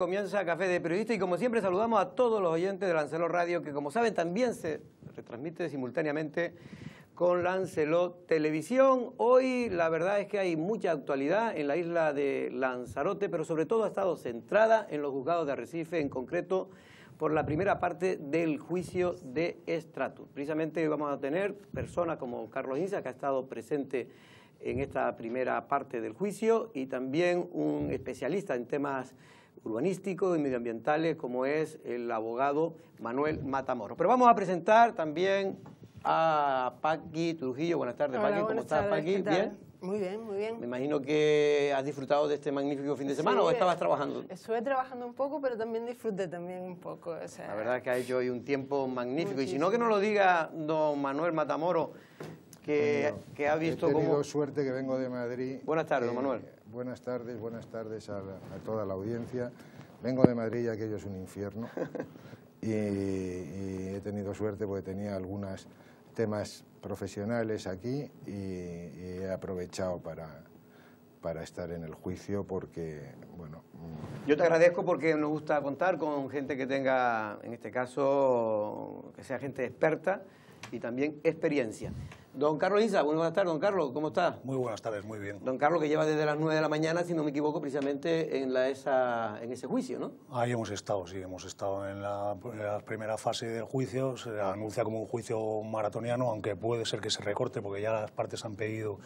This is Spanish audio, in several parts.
Comienza Café de Periodista y como siempre saludamos a todos los oyentes de Lancelot Radio, que como saben también se retransmite simultáneamente con Lancelot Televisión. Hoy la verdad es que hay mucha actualidad en la isla de Lanzarote, pero sobre todo ha estado centrada en los juzgados de Arrecife, en concreto por la primera parte del juicio de Stratus. Precisamente vamos a tener personas como Carlos Inza, que ha estado presente en esta primera parte del juicio, y también un especialista en temas urbanísticos y medioambientales como es el abogado Manuel Matamoros. Pero vamos a presentar también a Paqui Trujillo. Buenas tardes, Paqui. ¿Cómo estás, Paqui? ¿Bien? Muy bien, muy bien. Me imagino que has disfrutado de este magnífico fin de semana, ¿o estabas trabajando? Estuve trabajando un poco, pero también disfruté un poco. O sea, la verdad es que ha hecho hoy un tiempo magnífico. Muchísimo. Y si no, que nos lo diga don Manuel Matamoros, que ha visto cómo... He tenido suerte que vengo de Madrid. Buenas tardes, don Manuel. Buenas tardes a toda la audiencia. Vengo de Madrid y aquello es un infierno. y he tenido suerte porque tenía algunos temas profesionales aquí y he aprovechado para estar en el juicio porque, bueno... Yo te agradezco porque nos gusta contar con gente que tenga, en este caso, que sea gente experta y también experiencia. Don Carlos Inza, buenas tardes, don Carlos, ¿cómo está? Muy buenas tardes, muy bien. Don Carlos, que lleva desde las 9 de la mañana, si no me equivoco, precisamente en ese juicio, ¿no? Ahí hemos estado, sí, hemos estado en la primera fase del juicio. Se anuncia como un juicio maratoniano, aunque puede ser que se recorte, porque ya las partes han pedido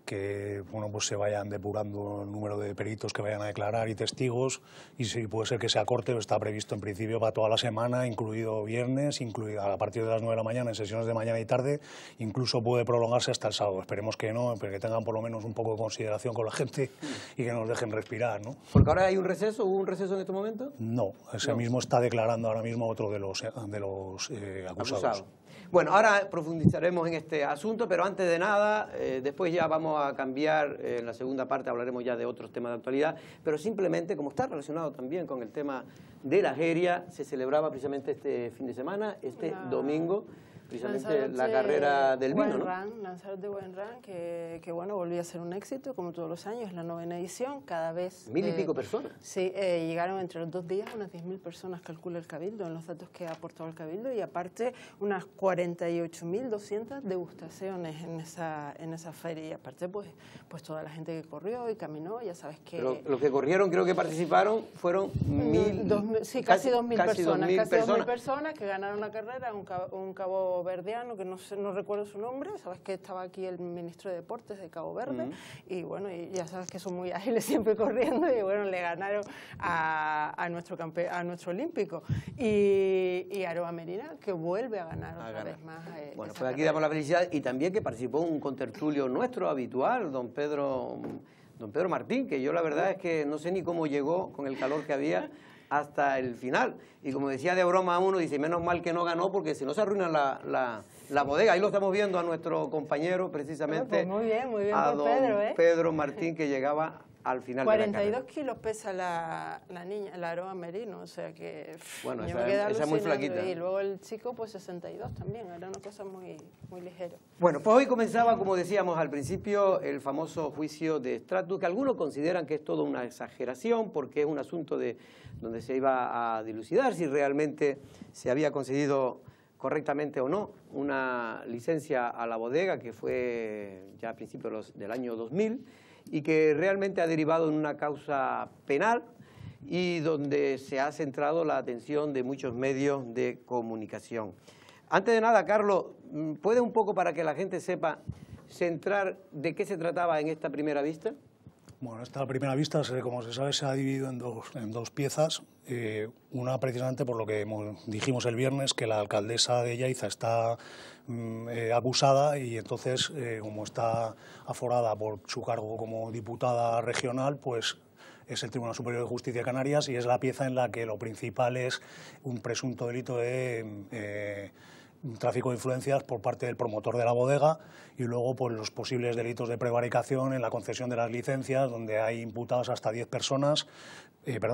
que pues se vayan depurando el número de peritos que vayan a declarar y testigos, y sí, puede ser que se acorte, pero está previsto en principio para toda la semana, incluido viernes, incluido a partir de las 9 de la mañana, en sesiones de mañana y tarde, incluso puede prolongarse hasta el sábado. Esperemos que no, pero que tengan por lo menos un poco de consideración con la gente y que nos dejen respirar, ¿no? Porque ahora hay un receso, ¿hubo un receso en este momento? No, ese mismo está declarando ahora mismo otro de los acusados. Bueno, ahora profundizaremos en este asunto, pero antes de nada, después ya vamos a cambiar, en la segunda parte hablaremos ya de otros temas de actualidad, pero simplemente, como está relacionado también con el tema de la Jeria, se celebraba precisamente este fin de semana, domingo, precisamente la carrera del vino, ¿no? Lanzarote Wine Run, que bueno, volvió a ser un éxito, como todos los años, la 9ª edición, cada vez... 1000 y pico personas. Sí, llegaron entre los 2 días unas 10.000 personas, calcula el Cabildo, en los datos que ha aportado el Cabildo, y aparte unas 48.200 degustaciones en esa feria, y aparte pues toda la gente que corrió y caminó, ya sabes que... Pero los que corrieron, creo que participaron, fueron casi 2.000 personas, casi 2.000 personas. Personas que ganaron la carrera, un cabo verdiano, que no recuerdo su nombre, sabes que estaba aquí el ministro de Deportes de Cabo Verde, y bueno, y ya sabes que son muy ágiles siempre corriendo, y bueno, le ganaron a nuestro olímpico, y Aroa Merina, que vuelve a ganar otra vez más. Bueno, pues aquí damos la felicidad, y también que participó un contertulio nuestro habitual, don Pedro Martín, que yo la verdad es que no sé ni cómo llegó con el calor que había hasta el final. Y como decía de broma uno, dice, menos mal que no ganó, porque si no se arruina la bodega. Ahí lo estamos viendo a nuestro compañero, precisamente, pues muy bien a por don Pedro Martín, que llegaba al final 42 de la kilos pesa la niña, la Aroa Merino, o sea que... Bueno, esa es muy flaquita. Y luego el chico, pues 62 también, era una cosa muy ligera. Bueno, pues hoy comenzaba, como decíamos al principio, el famoso juicio de Stratus, que algunos consideran que es toda una exageración, porque es un asunto donde se iba a dilucidar si realmente se había concedido correctamente o no una licencia a la bodega, que fue ya a principios del año 2000, y que realmente ha derivado en una causa penal y donde se ha centrado la atención de muchos medios de comunicación. Antes de nada, Carlos, ¿puedes un poco, para que la gente sepa, centrar de qué se trataba en esta primera vista? Bueno, esta primera vista, como se sabe, se ha dividido en dos piezas. Una precisamente por lo que dijimos el viernes, que la alcaldesa de Yaiza está acusada, y entonces, como está aforada por su cargo como diputada regional, pues es el Tribunal Superior de Justicia de Canarias, y es la pieza en la que lo principal es un presunto delito de tráfico de influencias por parte del promotor de la bodega, y luego pues los posibles delitos de prevaricación en la concesión de las licencias, donde hay imputadas hasta 10 personas,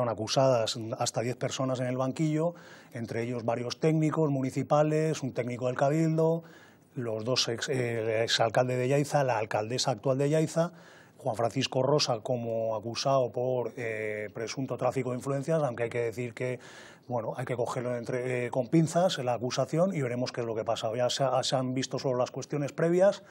acusadas hasta 10 personas en el banquillo, entre ellos varios técnicos municipales, un técnico del Cabildo, los dos exalcaldes de Yaiza, la alcaldesa actual de Yaiza, Juan Francisco Rosa como acusado por presunto tráfico de influencias, aunque hay que decir que bueno, hay que cogerlo con pinzas en la acusación y veremos qué es lo que pasa. Ya se han visto solo las cuestiones previas,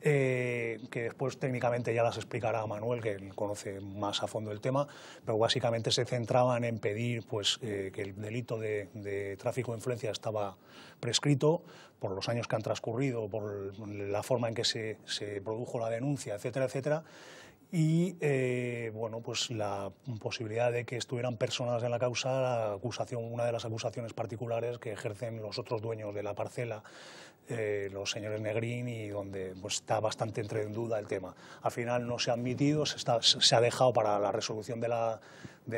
que después técnicamente ya las explicará Manuel, que conoce más a fondo el tema, pero básicamente se centraban en pedir pues, que el delito de tráfico de influencia estaba prescrito por los años que han transcurrido, por la forma en que se produjo la denuncia, etcétera, etcétera, y bueno, pues la posibilidad de que estuvieran personas en la causa, la acusación, una de las acusaciones particulares que ejercen los otros dueños de la parcela, los señores Negrín, y donde pues, está bastante en duda el tema. Al final no se ha admitido, se ha dejado para la resolución de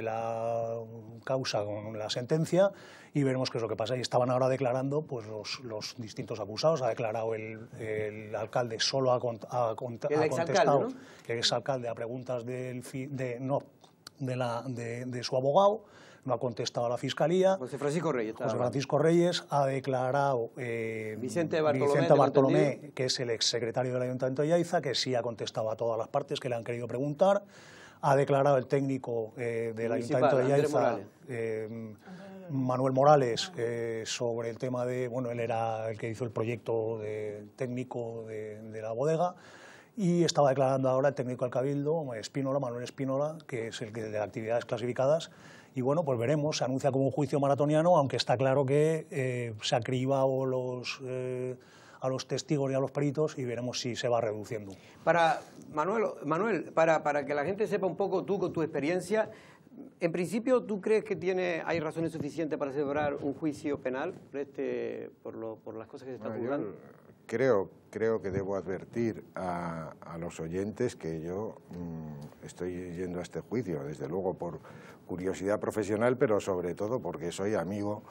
la causa con la sentencia, y veremos qué es lo que pasa. Y estaban ahora declarando pues, los distintos acusados. Ha declarado el alcalde, solo ha contestado, ¿no? El exalcalde a preguntas de su abogado. No ha contestado a la Fiscalía. José Francisco Reyes. José Francisco Reyes ha declarado Vicente Bartolomé, que es el exsecretario del Ayuntamiento de Yaiza, que sí ha contestado a todas las partes que le han querido preguntar. Ha declarado el técnico del Ayuntamiento de Yaiza, Manuel Morales, sobre el tema de, bueno, él era el que hizo el proyecto técnico de la bodega. Y estaba declarando ahora el técnico del Cabildo, Manuel Espínola, que es el de las actividades clasificadas. Y bueno, pues veremos, se anuncia como un juicio maratoniano, aunque está claro que se ha cribado a los testigos y a los peritos, y veremos si se va reduciendo. Manuel, para que la gente sepa un poco, tú con tu experiencia, en principio, ¿tú crees que hay razones suficientes para celebrar un juicio penal por las cosas que se están juzgando? Creo que debo advertir a los oyentes que yo estoy yendo a este juicio, desde luego por curiosidad profesional, pero sobre todo porque soy amigo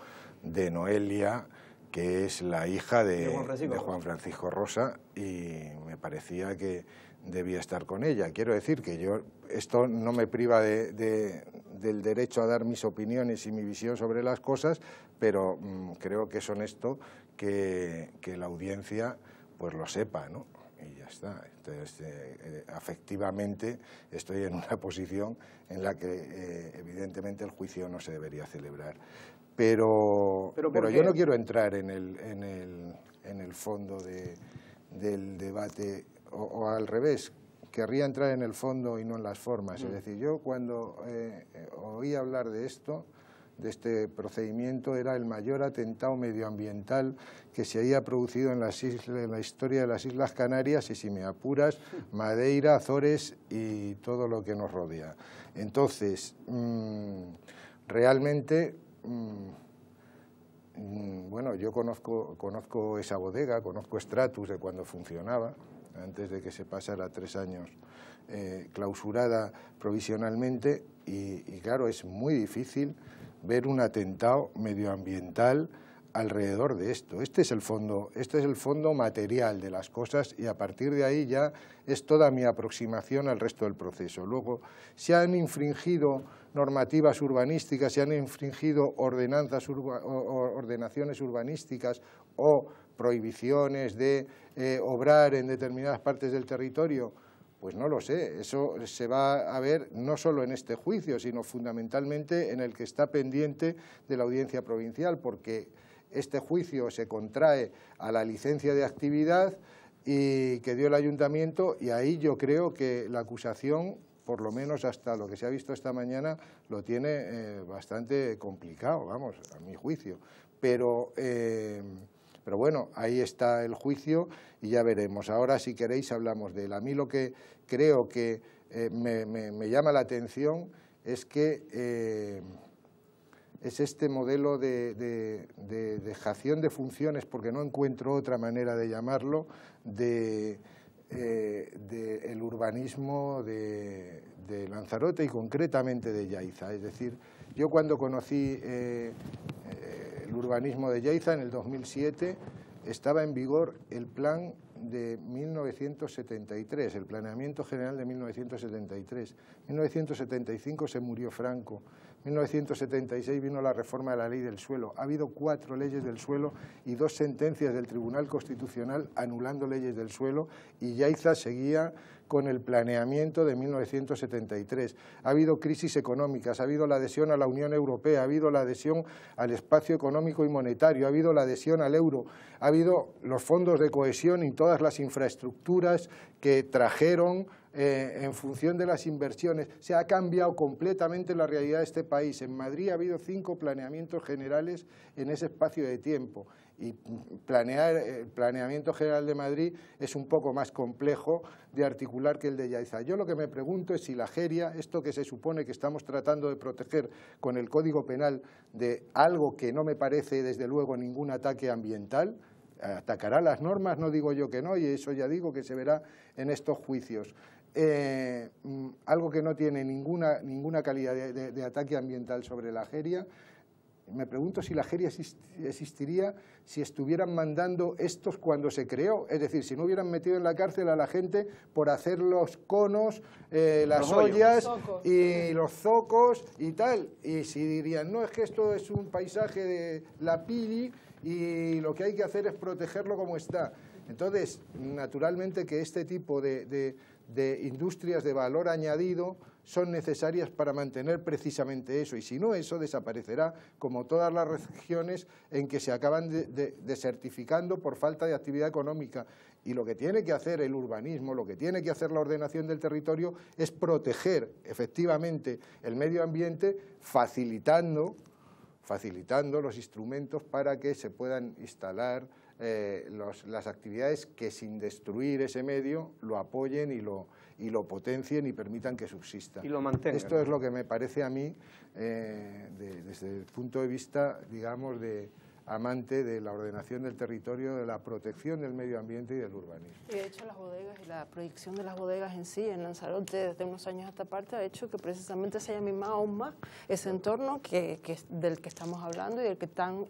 de Noelia, que es la hija de Juan Francisco Rosa, y me parecía que debía estar con ella. Quiero decir que esto no me priva del derecho a dar mis opiniones y mi visión sobre las cosas, pero creo que es honesto que la audiencia pues lo sepa, ¿no? Y ya está. Entonces, afectivamente estoy en una posición en la que evidentemente el juicio no se debería celebrar. Pero yo no quiero entrar en el fondo del debate, o al revés, querría entrar en el fondo y no en las formas. Es decir, yo cuando oí hablar de este procedimiento, era el mayor atentado medioambiental que se había producido en la historia de las Islas Canarias, y si me apuras, Madeira, Azores y todo lo que nos rodea. Entonces, realmente, bueno, yo conozco esa bodega, conozco Stratus de cuando funcionaba, antes de que se pasara 3 años clausurada provisionalmente, y claro, es muy difícil ver un atentado medioambiental alrededor de esto. Este es el fondo material de las cosas, y a partir de ahí ya es toda mi aproximación al resto del proceso. Luego, se han infringido normativas urbanísticas, se han infringido ordenaciones urbanísticas o prohibiciones de obrar en determinadas partes del territorio. Pues no lo sé, eso se va a ver no solo en este juicio, sino fundamentalmente en el que está pendiente de la Audiencia Provincial, porque este juicio se contrae a la licencia de actividad que dio el Ayuntamiento, y ahí yo creo que la acusación, por lo menos hasta lo que se ha visto esta mañana, lo tiene bastante complicado, vamos, a mi juicio. Pero bueno, ahí está el juicio y ya veremos. Ahora, si queréis, hablamos de él. A mí lo que creo que me llama la atención es que es este modelo de dejación de funciones, porque no encuentro otra manera de llamarlo, el urbanismo de Lanzarote y concretamente de Yaiza. Es decir, yo cuando conocí el urbanismo de Yaiza en el 2007, estaba en vigor el plan de 1973, el planeamiento general de 1973. En 1975 se murió Franco. 1976 vino la reforma de la ley del suelo. Ha habido 4 leyes del suelo y 2 sentencias del Tribunal Constitucional anulando leyes del suelo, y Yaiza seguía con el planeamiento de 1973. Ha habido crisis económicas, ha habido la adhesión a la Unión Europea, ha habido la adhesión al espacio económico y monetario, ha habido la adhesión al euro, ha habido los fondos de cohesión y todas las infraestructuras que trajeron en función de las inversiones. Se ha cambiado completamente la realidad de este país. En Madrid ha habido 5 planeamientos generales en ese espacio de tiempo, y el planeamiento general de Madrid es un poco más complejo de articular que el de Yaiza. Yo lo que me pregunto es si la Jeria, esto que se supone que estamos tratando de proteger con el Código Penal de algo que no me parece desde luego ningún ataque ambiental, atacará las normas, no digo yo que no, y eso ya digo que se verá en estos juicios. Algo que no tiene ninguna calidad de ataque ambiental sobre la Jeria. Me pregunto si la Jeria existiría si estuvieran mandando estos cuando se creó, es decir, si no hubieran metido en la cárcel a la gente por hacer los conos, las ollas y los zocos y tal, y si dirían, no, es que esto es un paisaje de la Pili y lo que hay que hacer es protegerlo como está. Entonces, naturalmente que este tipo de industrias de valor añadido son necesarias para mantener precisamente eso, y si no, eso desaparecerá, como todas las regiones en que se acaban desertificando por falta de actividad económica. Y lo que tiene que hacer el urbanismo, lo que tiene que hacer la ordenación del territorio es proteger efectivamente el medio ambiente, facilitando los instrumentos para que se puedan instalar las actividades que sin destruir ese medio lo apoyen y lo potencien y permitan que subsista. Y lo mantengan. Esto es lo que me parece a mí, desde el punto de vista, digamos, de amante de la ordenación del territorio, de la protección del medio ambiente y del urbanismo. Y de hecho las bodegas y la proyección de las bodegas en sí en Lanzarote desde unos años a esta parte ha hecho que precisamente se haya mimado aún más ese entorno del que estamos hablando y del que tan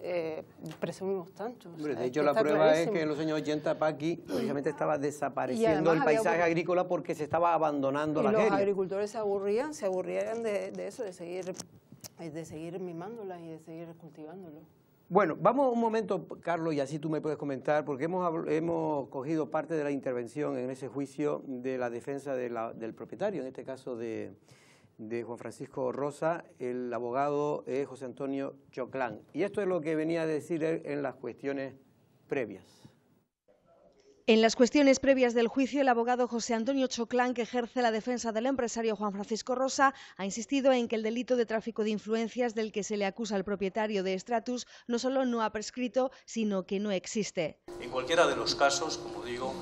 presumimos tanto. Hombre, o sea, de hecho la prueba clarísimo. Es que en los años 80 Paqui precisamente estaba desapareciendo el paisaje agrícola porque se estaba abandonando la Jeria. Los agricultores se aburrían de eso, de seguir mimándolas y de seguir cultivándolo. Bueno, vamos un momento, Carlos, y así tú me puedes comentar, porque hemos cogido parte de la intervención en ese juicio de la defensa del propietario, en este caso de Juan Francisco Rosa. El abogado es José Antonio Choclán. Y esto es lo que venía a decir él en las cuestiones previas. En las cuestiones previas del juicio, el abogado José Antonio Choclán, que ejerce la defensa del empresario Juan Francisco Rosa, ha insistido en que el delito de tráfico de influencias del que se le acusa al propietario de Stratus no solo no ha prescrito, sino que no existe. En cualquiera de los casos, como digo,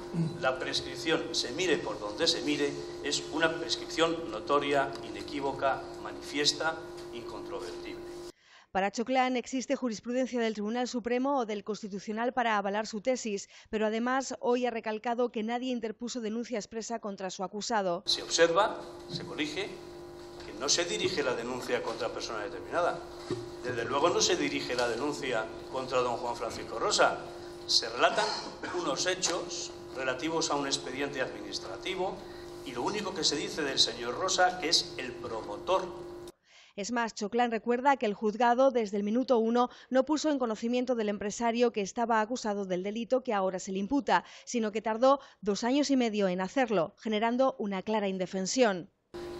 la prescripción, se mire por donde se mire, es una prescripción notoria, inequívoca, manifiesta, incontrovertible. Para Choclán existe jurisprudencia del Tribunal Supremo o del Constitucional para avalar su tesis, pero además hoy ha recalcado que nadie interpuso denuncia expresa contra su acusado. Se observa, se corrige, que no se dirige la denuncia contra persona determinada. Desde luego no se dirige la denuncia contra don Juan Francisco Rosa. Se relatan unos hechos relativos a un expediente administrativo y lo único que se dice del señor Rosa, que es el promotor. Es más, Choclán recuerda que el juzgado desde el minuto 1 no puso en conocimiento del empresario que estaba acusado del delito que ahora se le imputa, sino que tardó 2 años y medio en hacerlo, generando una clara indefensión.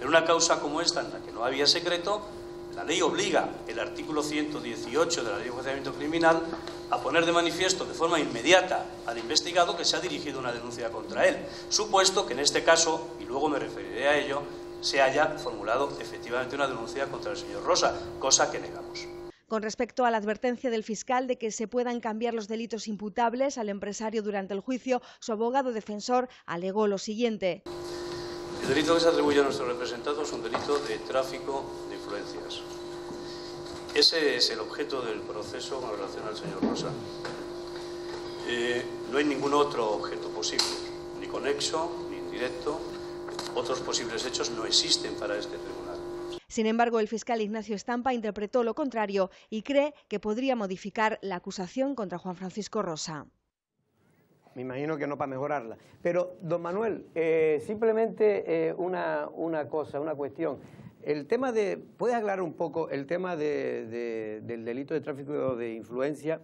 En una causa como esta, en la que no había secreto, la ley obliga, el artículo 118 de la Ley de Enjuiciamiento Criminal, a poner de manifiesto de forma inmediata al investigado que se ha dirigido una denuncia contra él, supuesto que en este caso, y luego me referiré a ello, se haya formulado efectivamente una denuncia contra el señor Rosa, cosa que negamos. Con respecto a la advertencia del fiscal de que se puedan cambiar los delitos imputables al empresario durante el juicio, su abogado defensor alegó lo siguiente. El delito que se atribuye a nuestro representado es un delito de tráfico de influencias. Ese es el objeto del proceso con relación al señor Rosa. No hay ningún otro objeto posible, ni conexo, ni indirecto. Otros posibles hechos no existen para este tribunal. Sin embargo, el fiscal Ignacio Estampa interpretó lo contrario y cree que podría modificar la acusación contra Juan Francisco Rosa. Me imagino que no para mejorarla. Pero, don Manuel, simplemente una cuestión. El tema ¿puedes aclarar un poco el tema del delito de tráfico de influencia?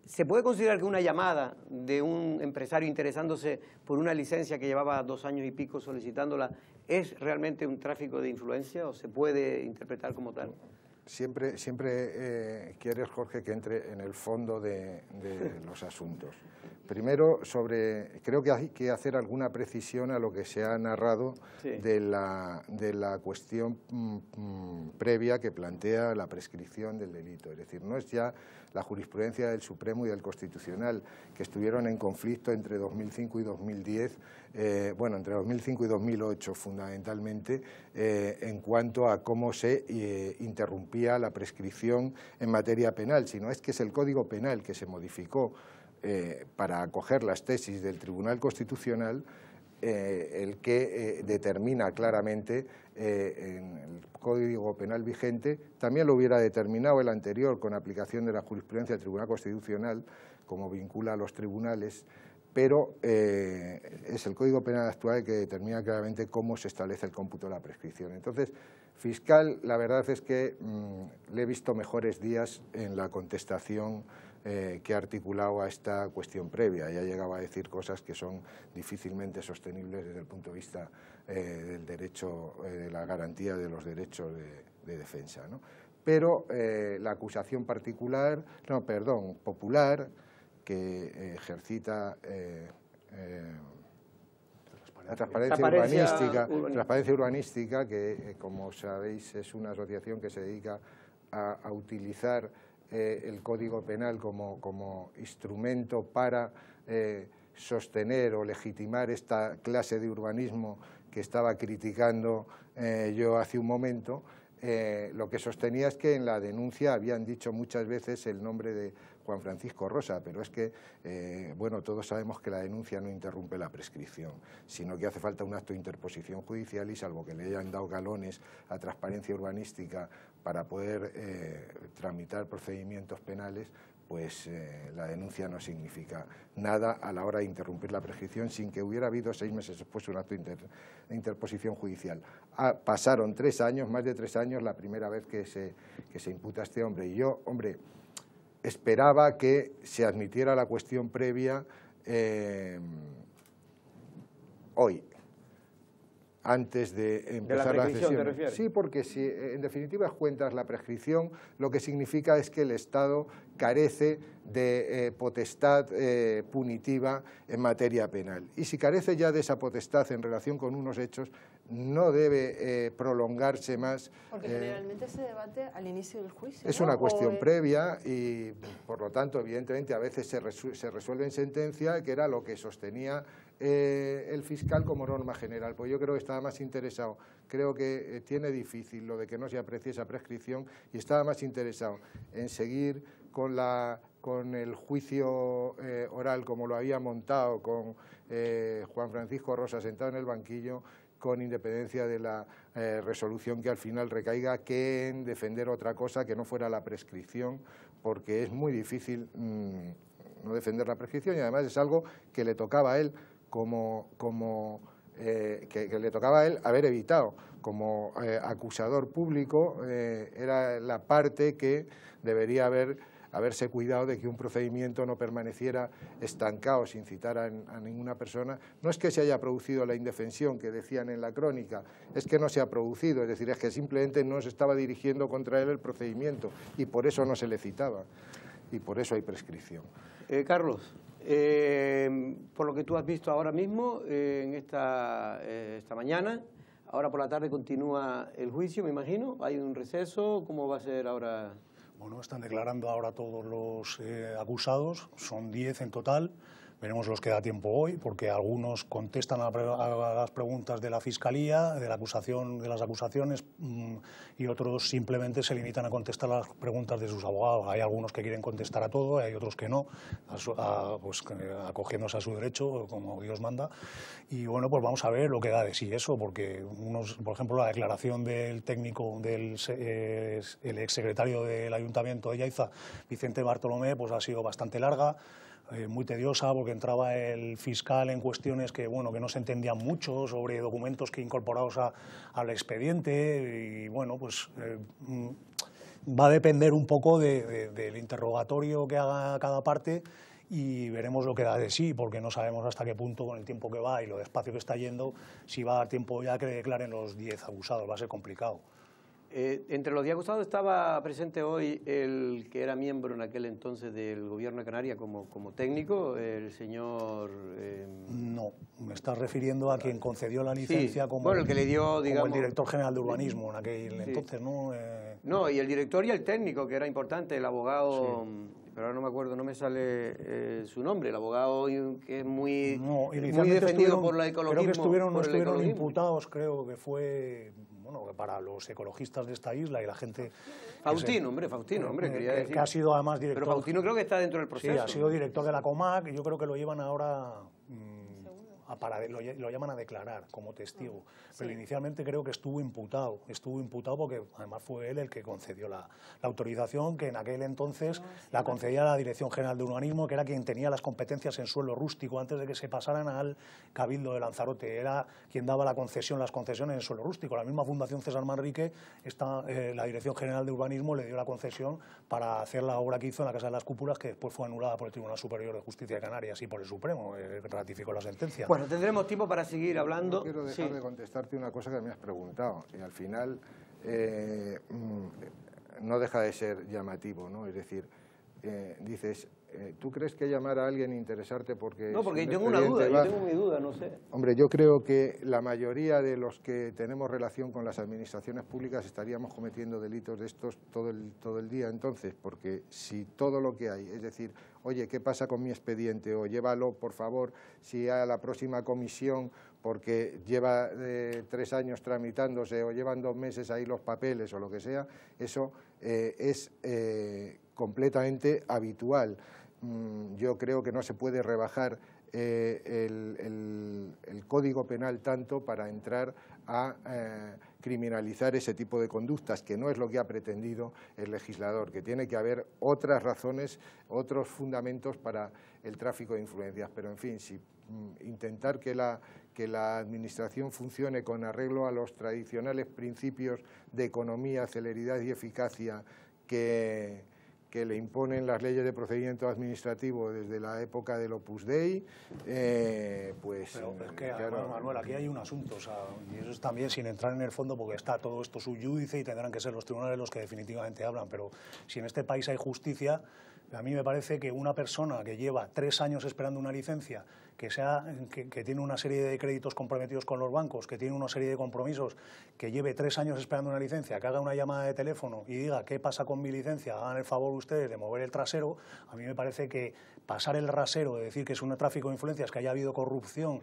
¿Se puede considerar que una llamada de un empresario interesándose por una licencia que llevaba 2 años y pico solicitándola es realmente un tráfico de influencia o se puede interpretar como tal? Siempre quieres, Jorge, que entre en el fondo de los asuntos. Primero, creo que hay que hacer alguna precisión a lo que se ha narrado de la cuestión previa que plantea la prescripción del delito. Es decir, no es ya la jurisprudencia del Supremo y del Constitucional, que estuvieron en conflicto entre 2005 y 2010, entre 2005 y 2008 fundamentalmente, en cuanto a cómo se interrumpía la prescripción en materia penal, sino es que es el Código Penal que se modificó para acoger las tesis del Tribunal Constitucional, el que determina claramente en el Código Penal vigente, también lo hubiera determinado el anterior con aplicación de la jurisprudencia del Tribunal Constitucional, como vincula a los tribunales, pero es el Código Penal actual el que determina claramente cómo se establece el cómputo de la prescripción. Entonces, fiscal, la verdad es que le he visto mejores días en la contestación que ha articulado a esta cuestión previa. Ya llegaba a decir cosas que son difícilmente sostenibles desde el punto de vista del derecho, de la garantía de los derechos de defensa, ¿no? Pero la acusación popular, que ejercita la transparencia urbanística, que como sabéis es una asociación que se dedica a utilizar el Código Penal como instrumento para sostener o legitimar esta clase de urbanismo que estaba criticando yo hace un momento. Lo que sostenía es que en la denuncia habían dicho muchas veces el nombre de Juan Francisco Rosa, pero es que, todos sabemos que la denuncia no interrumpe la prescripción, sino que hace falta un acto de interposición judicial y salvo que le hayan dado galones a transparencia urbanística para poder tramitar procedimientos penales, pues la denuncia no significa nada a la hora de interrumpir la prescripción sin que hubiera habido 6 meses después un acto de interposición judicial. Pasaron 3 años, más de 3 años, la primera vez que se imputa a este hombre. Y yo, esperaba que se admitiera la cuestión previa hoy, antes de empezar la sesión. ¿Te refieres? Sí, porque si en definitivas cuentas la prescripción lo que significa es que el Estado carece de potestad punitiva en materia penal. Y si carece ya de esa potestad en relación con unos hechos, no debe prolongarse más. Porque generalmente se debate al inicio del juicio. Es una cuestión previa y, por lo tanto, evidentemente, a veces se resuelve en sentencia, que era lo que sostenía el fiscal como norma general. Pues yo creo que estaba más interesado, creo que tiene difícil lo de que no se aprecie esa prescripción y estaba más interesado en seguir con el juicio oral como lo había montado con Juan Francisco Rosa sentado en el banquillo, con independencia de la resolución que al final recaiga, que en defender otra cosa que no fuera la prescripción, porque es muy difícil no defender la prescripción y además es algo que le tocaba a él que le tocaba a él haber evitado. Como acusador público era la parte que debería haberse cuidado de que un procedimiento no permaneciera estancado sin citar a ninguna persona. No es que se haya producido la indefensión que decían en la crónica, es que no se ha producido, es decir, es que simplemente no se estaba dirigiendo contra él el procedimiento y por eso no se le citaba y por eso hay prescripción. Carlos, por lo que tú has visto ahora mismo, en esta mañana, ahora por la tarde continúa el juicio, me imagino, hay un receso, ¿cómo va a ser ahora? Bueno, están declarando ahora todos los acusados, son 10 en total. Veremos los que da tiempo hoy, porque algunos contestan a las preguntas de la Fiscalía, de las acusaciones, y otros simplemente se limitan a contestar las preguntas de sus abogados. Hay algunos que quieren contestar a todo, hay otros que no, pues acogiéndose a su derecho, como Dios manda. Y bueno, pues vamos a ver lo que da de sí eso, porque por ejemplo, la declaración del técnico, el exsecretario del Ayuntamiento de Yaiza, Vicente Bartolomé, pues ha sido bastante larga. muy tediosa, porque entraba el fiscal en cuestiones que, bueno, que no se entendían mucho sobre documentos que incorporados al expediente, y bueno, pues va a depender un poco del interrogatorio que haga cada parte, y veremos lo que da de sí, porque no sabemos hasta qué punto, con el tiempo que va y lo despacio que está yendo, si va a dar tiempo ya que declaren los 10 acusados. Va a ser complicado. Entre los 10 acusados estaba presente hoy el que era miembro en aquel entonces del Gobierno de Canarias como técnico, el señor... No, me estás refiriendo a quien concedió la licencia, sí, como, bueno, el que le dio, digamos, como el director general de urbanismo en aquel entonces, ¿no? No, y el director y el técnico, que era importante, el abogado... Sí. Pero ahora no me acuerdo, no me sale su nombre, el abogado que es muy defendido por la ecologismo. Creo que estuvieron imputados, creo que fue, bueno, para los ecologistas de esta isla y la gente... Faustino, quería decir. Que ha sido además director... Pero Faustino creo que está dentro del proceso. Sí, ha sido director de la Comac, y yo creo que lo llevan ahora... lo llaman a declarar como testigo, pero inicialmente creo que estuvo imputado porque además fue él el que concedió la autorización, que en aquel entonces la concedía la Dirección General de Urbanismo, que era quien tenía las competencias en suelo rústico antes de que se pasaran al Cabildo de Lanzarote, era quien daba las concesiones en suelo rústico. La misma Fundación César Manrique, la Dirección General de Urbanismo le dio la concesión para hacer la obra que hizo en la Casa de las Cúpulas, que después fue anulada por el Tribunal Superior de Justicia de Canarias y por el Supremo, que ratificó la sentencia. Bueno, tendremos tiempo para seguir hablando. No quiero dejar de contestarte una cosa que me has preguntado, y al final no deja de ser llamativo, ¿no? Es decir, dices, ¿tú crees que llamar a alguien e interesarte porque... No, porque tengo una duda, yo tengo mi duda, no sé. Hombre, yo creo que la mayoría de los que tenemos relación con las administraciones públicas estaríamos cometiendo delitos de estos todo el día entonces, porque si todo lo que hay, es decir, oye, ¿qué pasa con mi expediente? O llévalo, por favor, si a la próxima comisión, porque lleva 3 años tramitándose, o llevan 2 meses ahí los papeles o lo que sea, eso es completamente habitual. Yo creo que no se puede rebajar el Código Penal tanto para entrar a criminalizar ese tipo de conductas, que no es lo que ha pretendido el legislador, que tiene que haber otras razones, otros fundamentos para el tráfico de influencias. Pero, en fin, si intentar que la administración funcione con arreglo a los tradicionales principios de economía, celeridad y eficacia que le imponen las leyes de procedimiento administrativo desde la época del Opus Dei, pues... Pero es que, claro, Manuel, aquí hay un asunto, o sea, y eso es también sin entrar en el fondo, porque está todo esto sub iudice y tendrán que ser los tribunales los que definitivamente hablan, pero si en este país hay justicia, a mí me parece que una persona que lleva 3 años esperando una licencia, que tiene una serie de créditos comprometidos con los bancos, que tiene una serie de compromisos, que lleve 3 años esperando una licencia, que haga una llamada de teléfono y diga qué pasa con mi licencia, hagan el favor ustedes de mover el trasero, a mí me parece que pasar el rasero de decir que es un tráfico de influencias, que haya habido corrupción,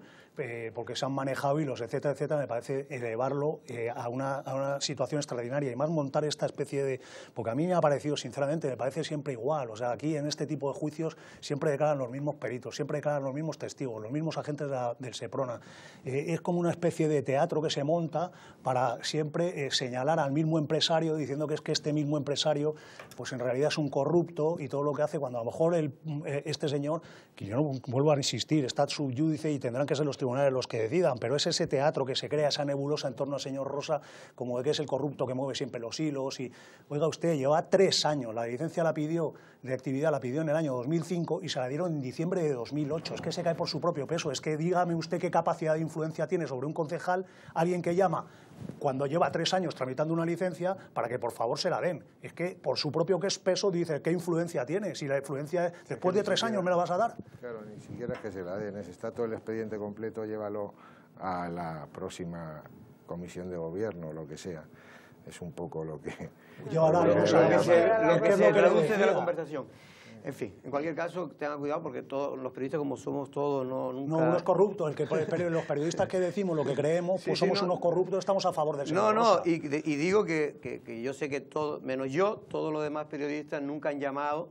porque se han manejado hilos, etcétera, etcétera, me parece elevarlo a una situación extraordinaria, y más montar esta especie de... Porque a mí me ha parecido, sinceramente, me parece siempre igual, o sea, aquí en este tipo de juicios siempre declaran los mismos peritos, siempre declaran los mismos testigos, los mismos agentes del Seprona. Es como una especie de teatro que se monta para siempre señalar al mismo empresario, diciendo que es que este mismo empresario pues en realidad es un corrupto, y todo lo que hace, cuando a lo mejor este señor, que yo no vuelvo a insistir, está sub iudice y tendrán que ser los tribunales los que decidan, pero es ese teatro que se crea, esa nebulosa en torno al señor Rosa, como de que es el corrupto que mueve siempre los hilos. Y oiga usted, lleva 3 años, la licencia de actividad la pidió en el año 2005 y se la dieron en diciembre de 2008, es que se cae por su propio peso. Es que dígame usted qué capacidad de influencia tiene sobre un concejal alguien que llama cuando lleva 3 años tramitando una licencia para que por favor se la den. Es que por su propio peso dice qué influencia tiene, si la influencia después de 3 años me la vas a dar. Claro, ni siquiera es que se la den, está todo el expediente completo, llévalo a la próxima comisión de gobierno o lo que sea. Es un poco lo que... lo que se reduce de la conversación. En fin, en cualquier caso, tengan cuidado, porque todos los periodistas, como somos todos, nunca... No, uno es corrupto. Los periodistas que decimos lo que creemos, pues somos unos corruptos, estamos a favor del señor Rosa. Y digo que yo sé que todo, menos yo, todos los demás periodistas nunca han llamado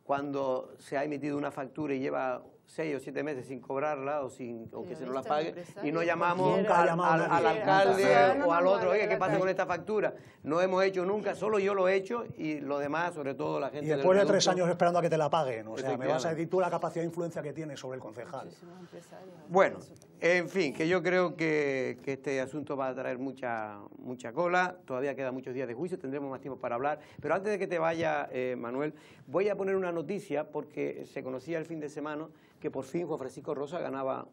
cuando se ha emitido una factura y lleva 6 o 7 meses sin cobrarla o que se nos la este pague y no llamamos Nunca ha llamado al nadie. alcalde o al otro, oye, ¿qué ¿qué pasa con esta factura? No hemos hecho nunca, solo yo lo he hecho y lo demás, sobre todo la gente Y después de del 3 producto. años esperando a que te la paguen. O sea, me vas a Efectivamente. decir tú la capacidad de influencia que tienes sobre el concejal. Muchísimos empresarios. Bueno, en fin, que yo creo que este asunto va a traer mucha cola, todavía quedan muchos días de juicio, tendremos más tiempo para hablar, pero antes de que te vaya, Manuel, voy a poner una noticia porque se conocía el fin de semana que por fin Juan Francisco Rosa ganaba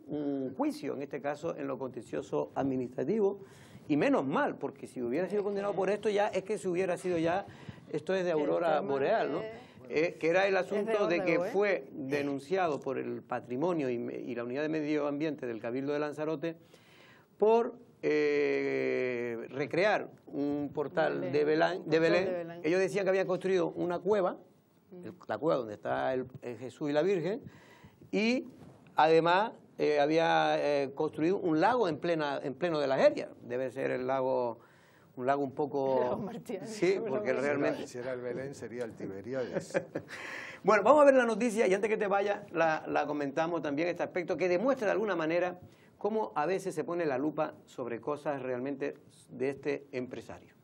un juicio, en este caso en lo contencioso administrativo, y menos mal, porque si hubiera sido condenado por esto ya es que se hubiera sido ya, esto es de aurora boreal, ¿no? Que era el asunto de que fue denunciado por el patrimonio y la unidad de medio ambiente del Cabildo de Lanzarote por recrear un portal de Belén. Ellos decían que habían construido una cueva, la cueva donde está el Jesús y la Virgen, y además había construido un lago en pleno de la Jeria. Debe ser un lago un poco... Sí, porque realmente... Si era el Belén, sería el Tiberíades. Bueno, vamos a ver la noticia y antes que te vaya la comentamos también este aspecto que demuestra de alguna manera cómo a veces se pone la lupa sobre cosas realmente de este empresario.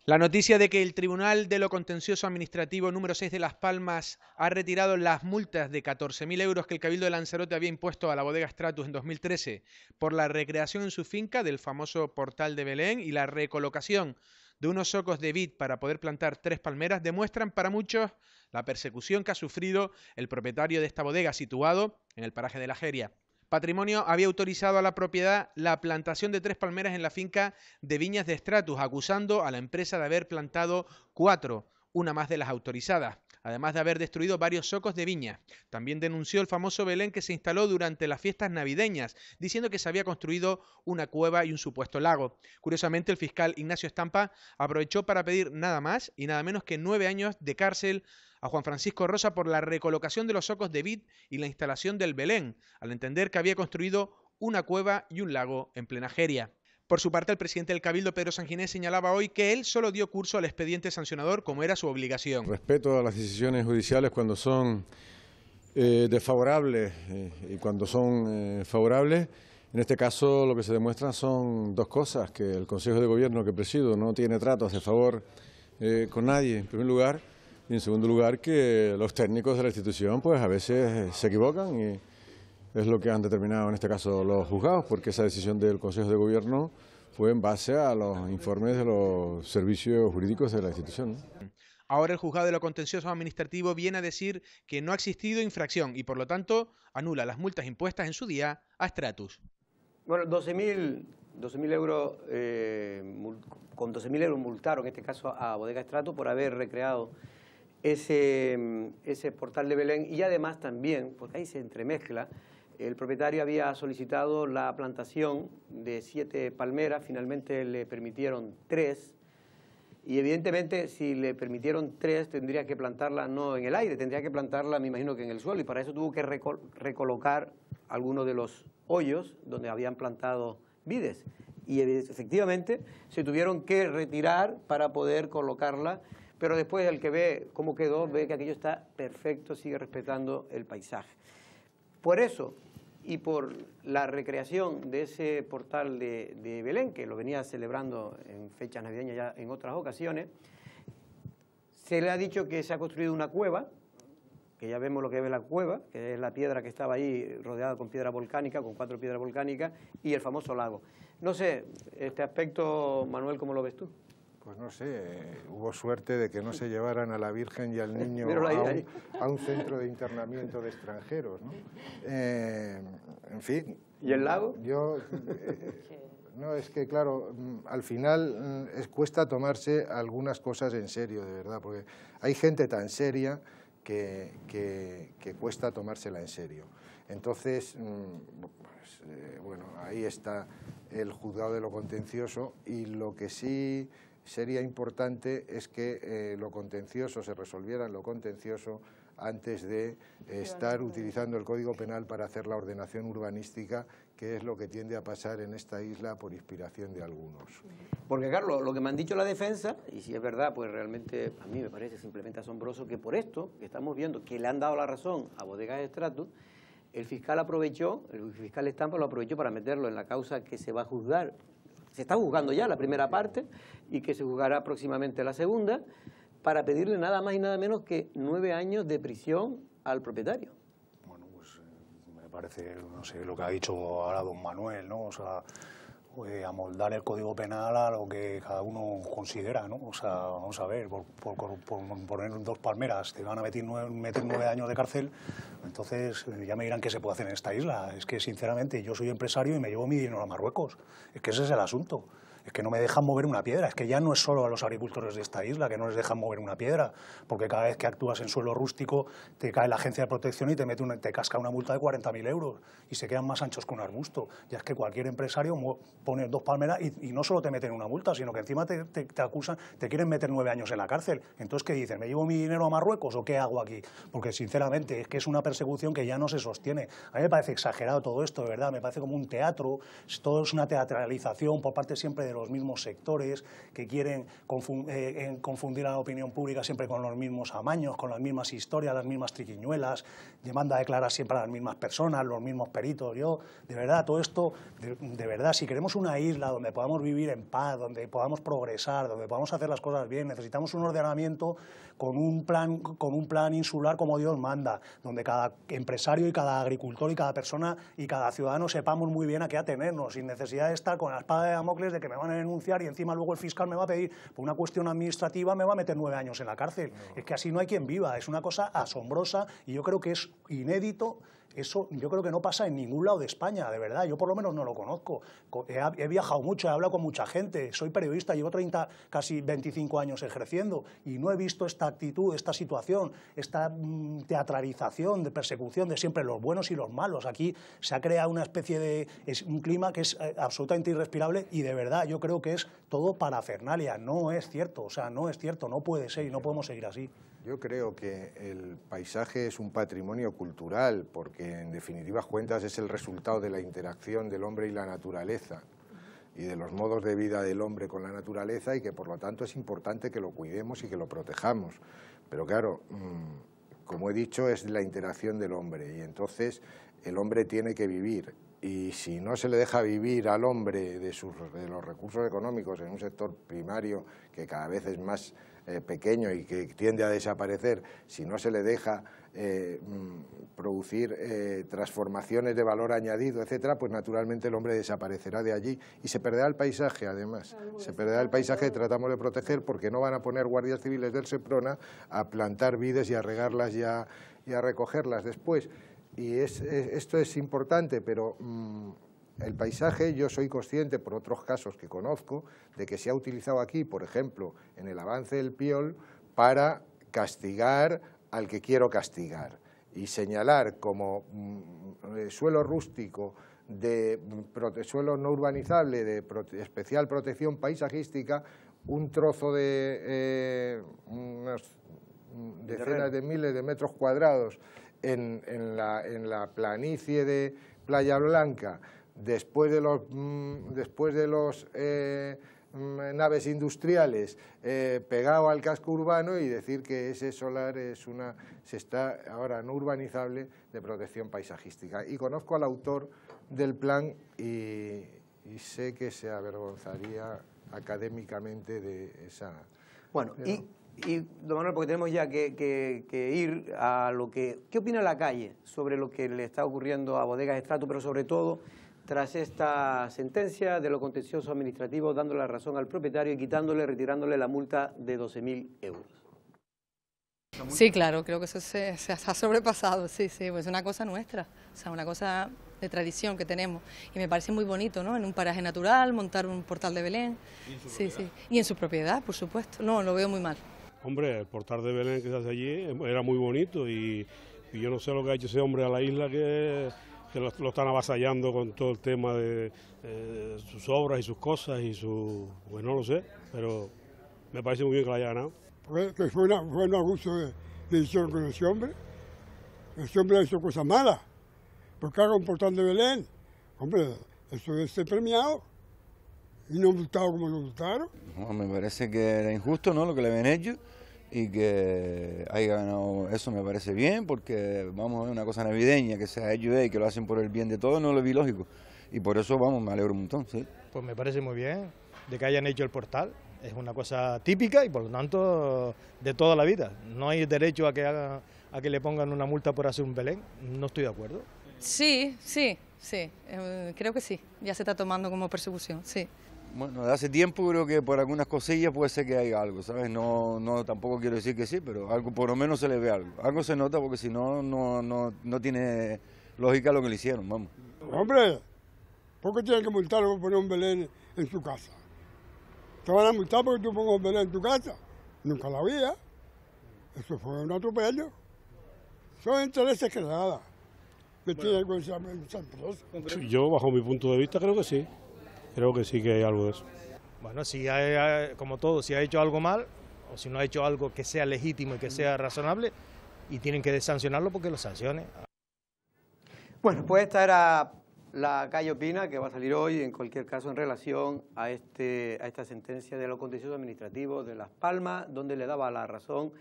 La noticia de que el Tribunal de lo Contencioso Administrativo número 6 de Las Palmas ha retirado las multas de 14.000 euros que el Cabildo de Lanzarote había impuesto a la bodega Stratus en 2013 por la recreación en su finca del famoso portal de Belén y la recolocación de unos socos de vid para poder plantar 3 palmeras demuestran para muchos la persecución que ha sufrido el propietario de esta bodega situado en el paraje de la Jeria. Patrimonio había autorizado a la propiedad la plantación de 3 palmeras en la finca de Viñas de Stratus, acusando a la empresa de haber plantado 4, una más de las autorizadas, además de haber destruido varios socos de viña. También denunció el famoso Belén que se instaló durante las fiestas navideñas, diciendo que se había construido una cueva y un supuesto lago. Curiosamente, el fiscal Ignacio Estampa aprovechó para pedir nada más y nada menos que 9 años de cárcel a Juan Francisco Rosa por la recolocación de los socos de vid y la instalación del Belén, al entender que había construido una cueva y un lago en plena Jeria. Por su parte, el presidente del Cabildo, Pedro Sanginés, señalaba hoy que él solo dio curso al expediente sancionador como era su obligación. Respeto a las decisiones judiciales cuando son desfavorables y cuando son favorables. En este caso lo que se demuestra son 2 cosas, que el Consejo de Gobierno que presido no tiene tratos de favor con nadie, en primer lugar, y en segundo lugar que los técnicos de la institución pues a veces se equivocan y es lo que han determinado en este caso los juzgados, porque esa decisión del Consejo de Gobierno fue en base a los informes de los servicios jurídicos de la institución, ¿no? Ahora el juzgado de lo contencioso administrativo viene a decir que no ha existido infracción y por lo tanto anula las multas impuestas en su día a Stratus. Bueno, 12.000 euros, con 12.000 euros multaron en este caso a Bodega Stratus por haber recreado ese portal de Belén y además también, porque ahí se entremezcla, el propietario había solicitado la plantación de 7 palmeras, finalmente le permitieron 3 y evidentemente si le permitieron 3 tendría que plantarla no en el aire, tendría que plantarla me imagino que en el suelo y para eso tuvo que recolocar algunos de los hoyos donde habían plantado vides y efectivamente se tuvieron que retirar para poder colocarla, pero después el que ve cómo quedó ve que aquello está perfecto, sigue respetando el paisaje. Por eso y por la recreación de ese portal de Belén, que lo venía celebrando en fechas navideñas ya en otras ocasiones, se le ha dicho que se ha construido una cueva, que ya vemos lo que es la cueva, que es la piedra que estaba ahí rodeada con piedra volcánica, con 4 piedras volcánicas, y el famoso lago. No sé, este aspecto, Manuel, ¿cómo lo ves tú? Pues no sé, hubo suerte de que no se llevaran a la Virgen y al niño a un centro de internamiento de extranjeros, ¿no? En fin. ¿Y el lago? No, es que claro, al final cuesta tomarse algunas cosas en serio, de verdad, porque hay gente tan seria que cuesta tomársela en serio. Entonces, bueno, ahí está el juzgado de lo contencioso y lo que sí sería importante es que lo contencioso se resolviera en lo contencioso antes de estar utilizando el Código Penal para hacer la ordenación urbanística, que es lo que tiende a pasar en esta isla por inspiración de algunos. Porque, Carlos, lo que me han dicho la defensa, y si es verdad, pues realmente a mí me parece simplemente asombroso que por esto que estamos viendo, que le han dado la razón a Bodegas Stratus, el fiscal Estampa lo aprovechó para meterlo en la causa que se va a juzgar. Se está juzgando ya la primera parte y que se juzgará próximamente la segunda, para pedirle nada más y nada menos que 9 años de prisión al propietario. Bueno, pues me parece, no sé, lo que ha dicho ahora don Manuel, ¿no? O sea, amoldar el Código Penal a lo que cada uno considera, ¿no? O sea, vamos a ver, por poner 2 palmeras te van a meter 9 años de cárcel, entonces ya me dirán qué se puede hacer en esta isla. Es que, sinceramente, yo soy empresario y me llevo mi dinero a Marruecos. Es que ese es el asunto. Es que no me dejan mover una piedra, es que ya no es solo a los agricultores de esta isla que no les dejan mover una piedra, porque cada vez que actúas en suelo rústico te cae la agencia de protección y te casca una multa de 40.000 euros y se quedan más anchos que un arbusto. Ya es que cualquier empresario pone 2 palmeras y no solo te meten una multa, sino que encima te acusan, te quieren meter 9 años en la cárcel. Entonces, ¿qué dicen? ¿Me llevo mi dinero a Marruecos o qué hago aquí? Porque, sinceramente, es que es una persecución que ya no se sostiene. A mí me parece exagerado todo esto, de verdad, me parece como un teatro, todo es una teatralización por parte siempre de los mismos sectores que quieren confundir a la opinión pública siempre con los mismos amaños, con las mismas historias, las mismas triquiñuelas, llevando a declarar siempre a las mismas personas, los mismos peritos. Yo, de verdad, todo esto, de verdad, si queremos una isla donde podamos vivir en paz, donde podamos progresar, donde podamos hacer las cosas bien, necesitamos un ordenamiento con un plan insular como Dios manda, donde cada empresario y cada agricultor y cada persona y cada ciudadano sepamos muy bien a qué atenernos, sin necesidad de estar con la espada de Damocles de que me van a denunciar y encima luego el fiscal me va a pedir por una cuestión administrativa, me va a meter 9 años en la cárcel. No. Es que así no hay quien viva, es una cosa asombrosa y yo creo que es inédito. Eso yo creo que no pasa en ningún lado de España, de verdad, yo por lo menos no lo conozco. He viajado mucho, he hablado con mucha gente, soy periodista, llevo casi 25 años ejerciendo y no he visto esta actitud, esta situación, esta teatralización de persecución de siempre los buenos y los malos. Aquí se ha creado una especie de un clima que es absolutamente irrespirable y de verdad yo creo que es todo parafernalia, no es cierto, o sea, no es cierto, no puede ser y no podemos seguir así. Yo creo que el paisaje es un patrimonio cultural porque en definitivas cuentas es el resultado de la interacción del hombre y la naturaleza y de los modos de vida del hombre con la naturaleza y que por lo tanto es importante que lo cuidemos y que lo protejamos. Pero claro, como he dicho, es la interacción del hombre y entonces el hombre tiene que vivir. Y si no se le deja vivir al hombre de los recursos económicos en un sector primario que cada vez es más pequeño y que tiende a desaparecer, si no se le deja producir transformaciones de valor añadido, etcétera, pues naturalmente el hombre desaparecerá de allí y se perderá el paisaje, además. Se perderá el paisaje que tratamos de proteger porque no van a poner guardias civiles del Seprona a plantar vides y a regarlas y a recogerlas después. Y esto es importante, pero el paisaje, yo soy consciente por otros casos que conozco, de que se ha utilizado aquí, por ejemplo, en el avance del Piol, para castigar al que quiero castigar y señalar como suelo rústico, de suelo no urbanizable, de especial protección paisajística, un trozo de unas decenas de miles de metros cuadrados en la planicie de Playa Blanca, después de los naves industriales, pegado al casco urbano y decir que ese solar se está ahora no urbanizable de protección paisajística. Y conozco al autor del plan y sé que se avergonzaría académicamente de esa... Bueno, y don Manuel, porque tenemos ya que ir a lo que... ¿Qué opina la calle sobre lo que le está ocurriendo a Bodegas Stratus, pero sobre todo tras esta sentencia de lo contencioso administrativo, dándole la razón al propietario y retirándole la multa de 12.000 euros? Sí, claro, creo que eso se ha sobrepasado, sí, pues es una cosa nuestra, o sea, una cosa de tradición que tenemos y me parece muy bonito, ¿no? En un paraje natural, montar un portal de Belén, sí, y en su propiedad, por supuesto, no, lo veo muy mal. Hombre, el portal de Belén que se hace allí era muy bonito y yo no sé lo que ha hecho ese hombre a la isla que lo están avasallando con todo el tema de sus obras y sus cosas y pues no lo sé, pero me parece muy bien que la haya ganado. Pues que fue un abuso de decisión con ese hombre. Ese hombre ha hecho cosas malas. ¿Por qué haga un portal de Belén? Hombre, eso debe ser premiado. Y no multado como lo multaron. No, me parece que era injusto, ¿no?, lo que le habían hecho, y que haya ganado eso me parece bien, porque vamos a ver una cosa navideña que se ha hecho y que lo hacen por el bien de todos, no lo vi lógico. Y por eso, vamos, me alegro un montón, sí. Pues me parece muy bien de que hayan hecho el portal. Es una cosa típica y por lo tanto de toda la vida. No hay derecho a que le pongan una multa por hacer un Belén. No estoy de acuerdo. Sí, creo que sí. Ya se está tomando como persecución, sí. Bueno, de hace tiempo creo que por algunas cosillas puede ser que haya algo, ¿sabes? No, tampoco quiero decir que sí, pero algo, por lo menos se le ve algo. Algo se nota porque si no, no tiene lógica lo que le hicieron, vamos. Hombre, ¿por qué tienen que multarlo por poner un Belén en su casa? ¿Te van a multar porque tú pongas un Belén en tu casa? Nunca la había. Eso fue un atropello. Son intereses creados. Me tienen con esa empresa. Yo, bajo mi punto de vista, creo que sí. Creo que sí que hay algo de eso. Bueno, si hay, como todo, si ha hecho algo mal, o si no ha hecho algo que sea legítimo y que sea razonable, y tienen que sancionarlo porque lo sancione. Bueno, pues esta era la calle opina que va a salir hoy, en cualquier caso, en relación a esta sentencia de lo contencioso administrativo de Las Palmas, donde le daba la razón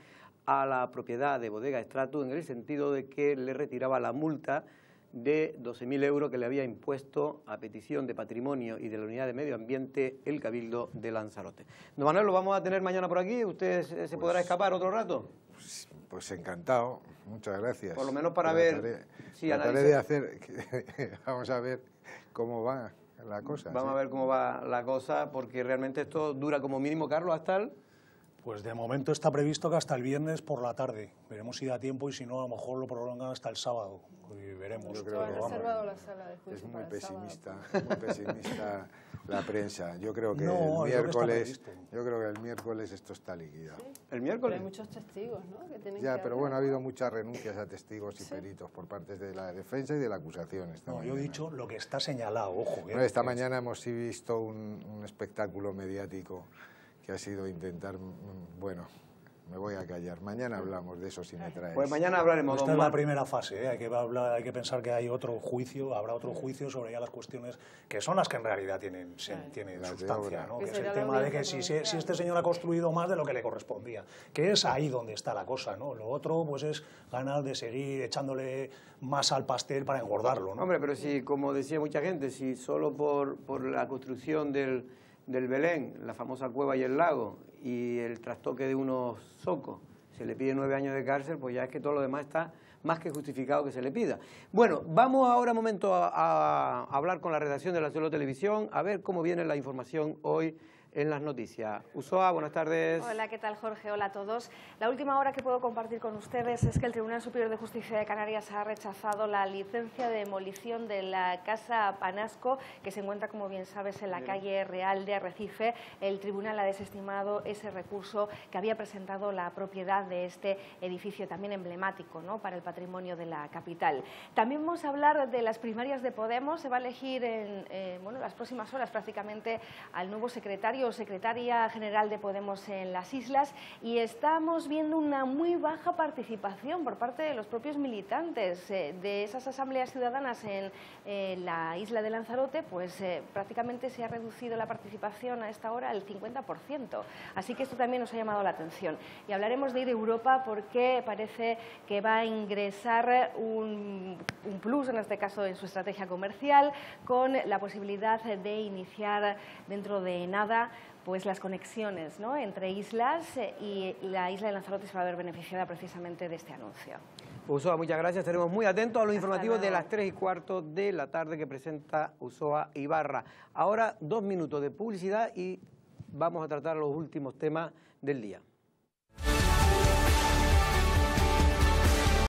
a la propiedad de Bodega Stratus en el sentido de que le retiraba la multa de 12.000 euros que le había impuesto a petición de Patrimonio y de la Unidad de Medio Ambiente el Cabildo de Lanzarote. Don Manuel, ¿lo vamos a tener mañana por aquí? ¿Usted se podrá escapar otro rato? Pues encantado, muchas gracias. Por lo menos para ver si trataré de hacer, vamos a ver cómo va la cosa. Vamos a ver cómo va la cosa, porque realmente esto dura como mínimo, Carlos, hasta el... Pues de momento está previsto que hasta el viernes por la tarde. Veremos si da tiempo y si no, a lo mejor lo prolongan hasta el sábado. Y veremos. Yo creo que reservado la sala de juicio es muy pesimista, la prensa. Yo creo que el miércoles esto está liquidado. ¿Sí? ¿El miércoles? Pero hay muchos testigos, ¿no? Que tienen ya, que pero bueno, ha habido muchas renuncias a testigos y peritos por parte de la defensa y de la acusación. Yo he dicho lo que está señalado, ojo. Bueno, esta mañana hemos visto un espectáculo mediático que ha sido intentar, bueno, me voy a callar. Mañana hablamos de eso si me traes. Pues mañana hablaremos. Esta es la primera fase, hay que pensar que hay otro juicio, habrá otro juicio sobre ya las cuestiones que son las que en realidad tienen sustancia, ¿no? Que es el tema de que si este señor ha construido más de lo que le correspondía, que es ahí donde está la cosa, ¿no? Lo otro pues es ganas de seguir echándole más al pastel para engordarlo, ¿no? Hombre, pero si, como decía mucha gente, si solo por la construcción del Belén, la famosa cueva y el lago, y el trastoque de unos zocos, se le pide 9 años de cárcel, pues ya es que todo lo demás está más que justificado que se le pida. Bueno, vamos ahora un momento a hablar con la redacción de Lancelot Televisión, a ver cómo viene la información hoy en las noticias. Usoa, buenas tardes. Hola, ¿qué tal, Jorge? Hola a todos. La última hora que puedo compartir con ustedes es que el Tribunal Superior de Justicia de Canarias ha rechazado la licencia de demolición de la Casa Panasco, que se encuentra, como bien sabes, en la calle Real de Arrecife. El tribunal ha desestimado ese recurso que había presentado la propiedad de este edificio también emblemático, ¿no?, para el patrimonio de la capital. También vamos a hablar de las primarias de Podemos. Se va a elegir en las próximas horas prácticamente al nuevo secretario o secretaria general de Podemos en las islas, y estamos viendo una muy baja participación por parte de los propios militantes de esas asambleas ciudadanas en la isla de Lanzarote. Pues prácticamente se ha reducido la participación a esta hora al 50%, así que esto también nos ha llamado la atención. Y hablaremos de ir a Europa porque parece que va a ingresar un plus, en este caso en su estrategia comercial, con la posibilidad de iniciar dentro de nada pues las conexiones, ¿no?, entre islas, y la isla de Lanzarote se va a ver beneficiada precisamente de este anuncio. Usoa, muchas gracias. Estaremos muy atentos a los informativos de las 3:15 de la tarde que presenta Usoa Ibarra. Ahora 2 minutos de publicidad y vamos a tratar los últimos temas del día.